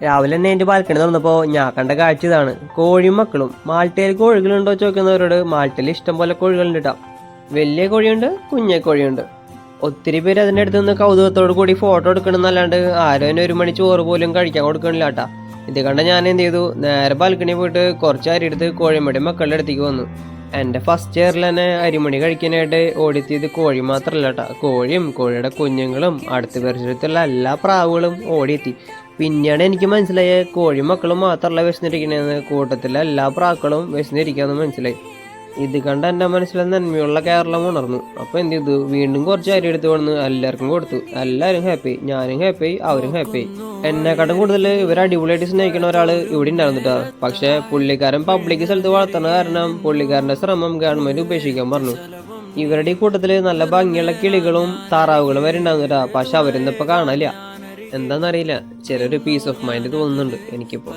രാവിലെ തന്നെ എൻ്റെ ബാൽക്കണി തുറന്നപ്പോൾ ഞാൻ കണ്ട കാഴ്ച ഇതാണ്. കോഴിയും മക്കളും. മാൾട്ടയിൽ കോഴികളുണ്ടോ ചോദിക്കുന്നവരോട് മാൾട്ടയിൽ ഇഷ്ടം പോലെ കോഴികളുണ്ട് കേട്ടോ. വലിയ കോഴിയുണ്ട്, കുഞ്ഞെ കോഴിയുണ്ട്. ഒത്തിരി പേര് അതിൻ്റെ അടുത്ത് നിന്ന് കൗതുകത്തോടു കൂടി ഫോട്ടോ എടുക്കണമെന്നല്ലാണ്ട് ആരും തന്നെ ഒരു മണി ചോറ് പോലും കഴിക്കാൻ കൊടുക്കണില്ല കേട്ടാ. ഇത് കണ്ട ഞാൻ എന്ത് ചെയ്തു, നേരെ ബാൽക്കണി പോയിട്ട് കുറച്ച് അരി എടുത്ത് കോഴിമടി മക്കളുടെ അടുത്തേക്ക് വന്നു. എൻ്റെ ഫസ്റ്റ് ഇയറിൽ തന്നെ അരിമണി കഴിക്കാനായിട്ട് ഓടിത്തിയത് കോഴി മാത്രമല്ല കേട്ടോ, കോഴിയും കോഴിയുടെ കുഞ്ഞുങ്ങളും അടുത്ത പരിസരത്തുള്ള എല്ലാ പ്രാവുകളും ഓടിയെത്തി. പിന്നെയാണ് എനിക്ക് മനസ്സിലായ കോഴി മക്കളും മാത്രമല്ല വിശന്നിരിക്കണേന്ന്, കൂട്ടത്തിലെ എല്ലാ പ്രാക്കളും വിശന്നിരിക്കാന്ന് മനസ്സിലായി. ഇത് കണ്ട് എൻ്റെ മനസ്സിലെ നന്മയുള്ള കേരളം ഉണർന്നു. അപ്പോൾ എന്ത് ചെയ്തു, വീണ്ടും കുറച്ച് അരി എടുത്ത് വന്ന് എല്ലാവർക്കും കൊടുത്തു. എല്ലാവരും ഹാപ്പി, ഞാനും ഹാപ്പി, അവരും ഹാപ്പി. എന്നെക്കാട്ടും കൂടുതൽ ഇവർ അടിപൊളിയായിട്ട് സ്നേഹിക്കുന്ന ഒരാൾ ഇവിടെ ഉണ്ടായിരുന്നിട്ടാ. പക്ഷെ പുള്ളിക്കാരൻ പബ്ലിക് സ്ഥലത്ത് വളർത്തുന്ന കാരണം പുള്ളിക്കാരൻ്റെ ശ്രമം ഗവൺമെന്റ് ഉപേക്ഷിക്കാൻ പറഞ്ഞു. ഇവരുടെ ഈ കൂട്ടത്തിൽ നല്ല ഭംഗിയുള്ള കിളികളും താറാവുകളും വരെ ഉണ്ടാകുന്നിട്ടാ. പക്ഷെ അവരൊന്നിപ്പോൾ കാണാനില്ല. എന്താണെന്നറിയില്ല, ചെറിയൊരു പീസ് ഓഫ് മൈൻഡ് തോന്നുന്നുണ്ട് എനിക്കിപ്പോൾ.